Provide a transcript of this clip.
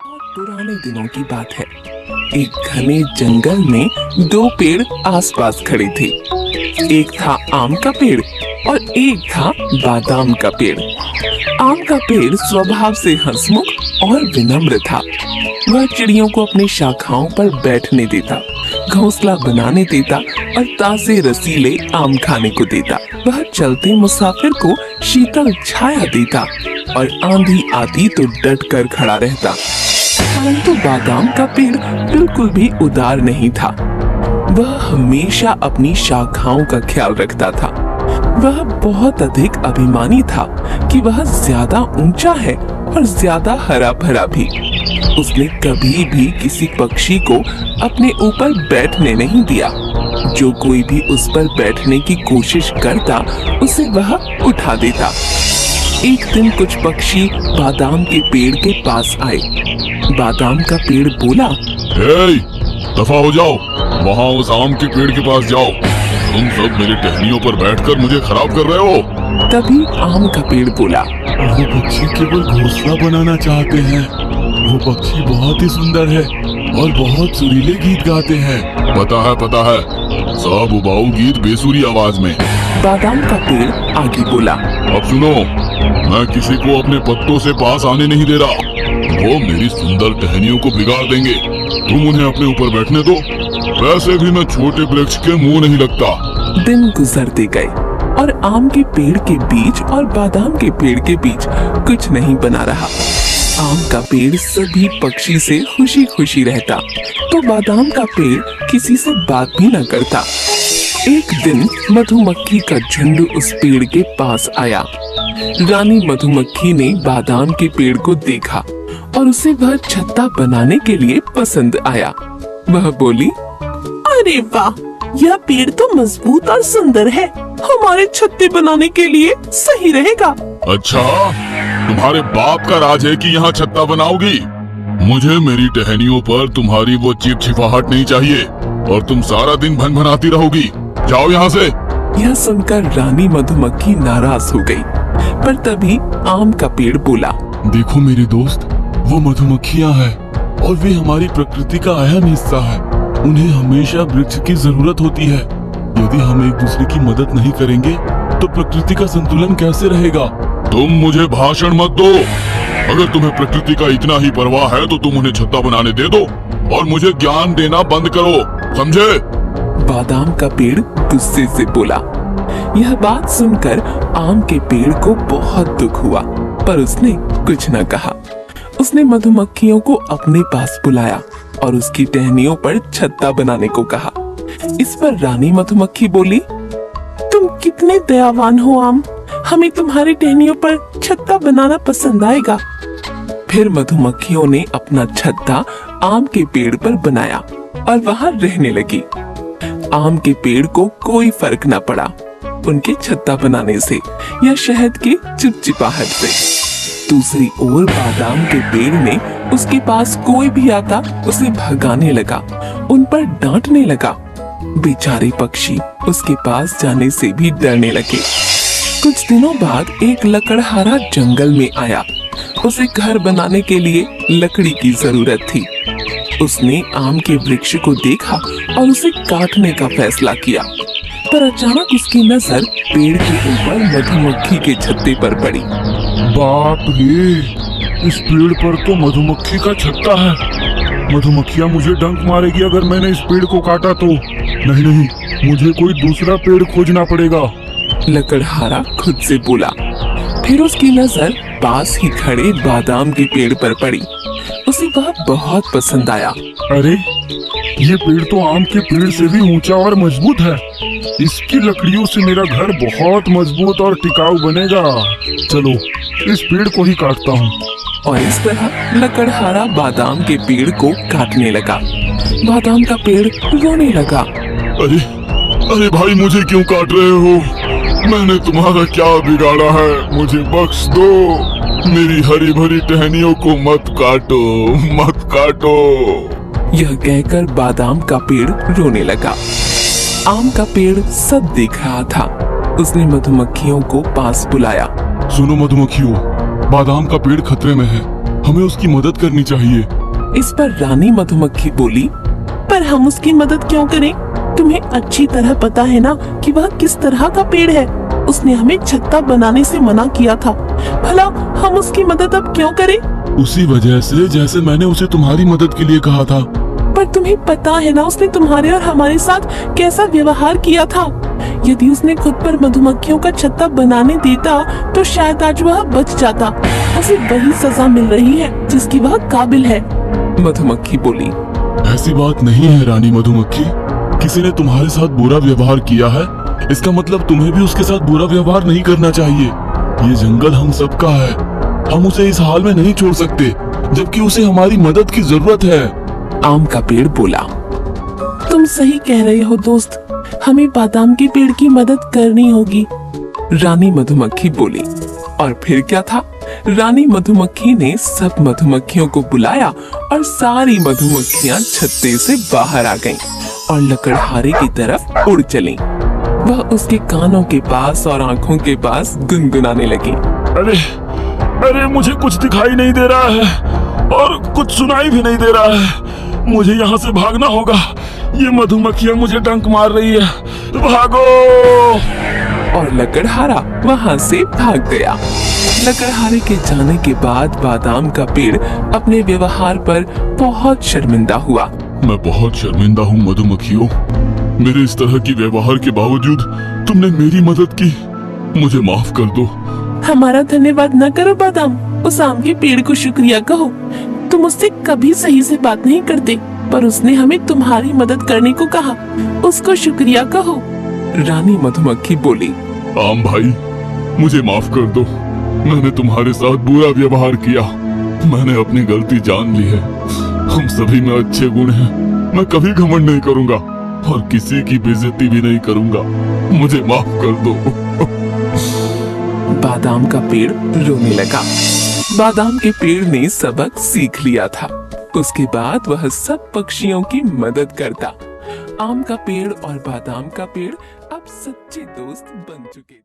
पुराने दिनों की बात है। एक घने जंगल में दो पेड़ आसपास खड़े थे। एक था आम का पेड़ और एक था बादाम का पेड़। आम का पेड़ स्वभाव से हंसमुख और विनम्र था। वह चिड़ियों को अपनी शाखाओं पर बैठने देता, घोंसला बनाने देता और ताजे रसीले आम खाने को देता। वह चलते मुसाफिर को शीतल छाया देता और आंधी आती तो डट कर खड़ा रहता। परंतु बादाम का पेड़ बिल्कुल भी उदार नहीं था। वह हमेशा अपनी शाखाओं का ख्याल रखता था। वह बहुत अधिक अभिमानी था कि वह ज्यादा ऊंचा है और ज्यादा हरा भरा भी। उसने कभी भी किसी पक्षी को अपने ऊपर बैठने नहीं दिया। जो कोई भी उस पर बैठने की कोशिश करता, उसे वह उठा देता। एक दिन कुछ पक्षी बादाम के पेड़ के पास आए। बादाम का पेड़ बोला, हे, दफा हो जाओ, वहाँ उस आम के पेड़ के पास जाओ। तुम सब मेरी टहनियों पर बैठकर मुझे खराब कर रहे हो। तभी आम का पेड़ बोला, वो पक्षी केवल घोंसला बनाना चाहते हैं। वो पक्षी बहुत ही सुंदर है और बहुत सुरीले गीत गाते हैं। पता है, सब उबाऊ गीत बेसुरी आवाज में। बादाम का पेड़ आगे बोला, अब सुनो, मैं किसी को अपने पत्तों से पास आने नहीं दे रहा। वो मेरी सुंदर टहनियों को बिगाड़ देंगे। तुम उन्हें अपने ऊपर बैठने दो। वैसे भी मैं छोटे वृक्ष के मुंह नहीं लगता। दिन गुजरते गए और आम के पेड़ के बीच और बादाम के पेड़ के बीच कुछ नहीं बना रहा। आम का पेड़ सभी पक्षी से खुशी खुशी रहता, तो बादाम का पेड़ किसी से बात भी न करता। एक दिन मधुमक्खी का झुंड उस पेड़ के पास आया। रानी मधुमक्खी ने बादाम के पेड़ को देखा और उसे वह छत्ता बनाने के लिए पसंद आया। वह बोली, अरे वाह, यह पेड़ तो मजबूत और सुंदर है। हमारे छत्ते बनाने के लिए सही रहेगा। अच्छा, तुम्हारे बाप का राज है कि यहाँ छत्ता बनाओगी? मुझे मेरी टहनियों पर तुम्हारी वो चिपचिपाहट नहीं चाहिए और तुम सारा दिन भनभनाती रहोगी। जाओ यहाँ से। यह सुनकर रानी मधुमक्खी नाराज हो गई। पर तभी आम का पेड़ बोला, देखो मेरे दोस्त, वो मधुमक्खियाँ हैं और वे हमारी प्रकृति का अहम हिस्सा है। उन्हें हमेशा वृक्ष की जरूरत होती है। यदि हम एक दूसरे की मदद नहीं करेंगे तो प्रकृति का संतुलन कैसे रहेगा? तुम मुझे भाषण मत दो। अगर तुम्हें प्रकृति का इतना ही परवाह है तो तुम उन्हें छत्ता बनाने दे दो और मुझे ज्ञान देना बंद करो, समझे? बादाम का पेड़ गुस्से से बोला। यह बात सुनकर आम के पेड़ को बहुत दुख हुआ, पर उसने कुछ न कहा। उसने मधुमक्खियों को अपने पास बुलाया और उसकी टहनियों पर छत्ता बनाने को कहा। इस पर रानी मधुमक्खी बोली, तुम कितने दयावान हो आम, हमें तुम्हारी टहनियों पर छत्ता बनाना पसंद आएगा। फिर मधुमक्खियों ने अपना छत्ता आम के पेड़ पर बनाया और वहां रहने लगी। आम के पेड़ को कोई फर्क न पड़ा उनके छत्ता बनाने से या शहद की चिपचिपाहट से। दूसरी ओर बादाम के पेड़ में उसके पास कोई भी आता उसे भगाने लगा, उन पर डांटने लगा। बेचारे पक्षी उसके पास जाने से भी डरने लगे। कुछ दिनों बाद एक लकड़हारा जंगल में आया। उसे घर बनाने के लिए लकड़ी की जरूरत थी। उसने आम के वृक्ष को देखा और उसे काटने का फैसला किया। पर अचानक उसकी नजर पेड़ के ऊपर मधुमक्खी के छत्ते पर पड़ी। बाप रे, इस पेड़ पर तो मधुमक्खी का छत्ता है। मधुमक्खियाँ मुझे डंक मारेगी अगर मैंने इस पेड़ को काटा तो। नहीं, मुझे कोई दूसरा पेड़ खोजना पड़ेगा। लकड़हारा खुद से बोला। फिर उसकी नजर पास ही खड़े बादाम के पेड़ पर पड़ी। उसे वह बहुत पसंद आया। अरे, ये पेड़ तो आम के पेड़ से भी ऊंचा और मजबूत है। इसकी लकड़ियों से मेरा घर बहुत मजबूत और टिकाऊ बनेगा। चलो, इस पेड़ को ही काटता हूँ। और इस तरह लकड़हारा बादाम के पेड़ को काटने लगा। बादाम का पेड़ रोने लगा। अरे भाई, मुझे क्यों काट रहे हो? मैंने तुम्हारा क्या बिगाड़ा है? मुझे बख्श दो। मेरी हरी भरी टहनियों को मत काटो, मत काटो। यह कहकर बादाम का पेड़ रोने लगा। आम का पेड़ सब देख रहा था। उसने मधुमक्खियों को पास बुलाया। सुनो मधुमक्खियों, बादाम का पेड़ खतरे में है। हमें उसकी मदद करनी चाहिए। इस पर रानी मधुमक्खी बोली, पर हम उसकी मदद क्यों करें? तुम्हें अच्छी तरह पता है ना कि वह किस तरह का पेड़ है। उसने हमें छत्ता बनाने से मना किया था। भला हम उसकी मदद अब क्यों करें? उसी वजह से जैसे मैंने उसे तुम्हारी मदद के लिए कहा था। पर तुम्हें पता है ना उसने तुम्हारे और हमारे साथ कैसा व्यवहार किया था। यदि उसने खुद पर मधुमक्खियों का छत्ता बनाने देता तो शायद आज वह बच जाता। उसे वही सजा मिल रही है जिसकी वह काबिल है। मधुमक्खी बोली, ऐसी बात नहीं है रानी मधुमक्खी। किसी ने तुम्हारे साथ बुरा व्यवहार किया है, इसका मतलब तुम्हें भी उसके साथ बुरा व्यवहार नहीं करना चाहिए। ये जंगल हम सबका है, हम उसे इस हाल में नहीं छोड़ सकते जबकि उसे हमारी मदद की जरूरत है। आम का पेड़ बोला, तुम सही कह रहे हो दोस्त, हमें बादाम के पेड़ की मदद करनी होगी। रानी मधुमक्खी बोली, और फिर क्या था? रानी मधुमक्खी ने सब मधुमक्खियों को बुलाया और सारी मधुमक्खियां छत्ते से बाहर आ गईं और लकड़हारे की तरफ उड़ चलीं। वह उसके कानों के पास और आंखों के पास गुनगुनाने लगी। अरे अरे, मुझे कुछ दिखाई नहीं दे रहा है और कुछ सुनाई भी नहीं दे रहा है। मुझे यहाँ से भागना होगा। ये मधुमक्खियाँ मुझे डंक मार रही है। भागो! और लकड़हारा वहाँ से भाग गया। लकड़हारे के जाने के बाद बादाम का पेड़ अपने व्यवहार पर बहुत शर्मिंदा हुआ। मैं बहुत शर्मिंदा हूँ मधुमक्खियों। मेरे इस तरह की व्यवहार के बावजूद तुमने मेरी मदद की। मुझे माफ कर दो। हमारा धन्यवाद न करो बादाम, उस आम के पेड़ को शुक्रिया कहो। तुम उससे कभी सही से बात नहीं करते, पर उसने हमें तुम्हारी मदद करने को कहा। उसको शुक्रिया कहो। रानी मधुमक्खी बोली, आम भाई, मुझे माफ कर दो। मैंने तुम्हारे साथ बुरा व्यवहार किया। मैंने अपनी गलती जान ली है। हम सभी में अच्छे गुण हैं। मैं कभी घमंड नहीं करूंगा और किसी की बेइज्जती भी नहीं करूंगा। मुझे माफ कर दो। बादाम का पेड़ रोने लगा। बादाम के पेड़ ने सबक सीख लिया था। उसके बाद वह सब पक्षियों की मदद करता। आम का पेड़ और बादाम का पेड़ अब सच्चे दोस्त बन चुके थे।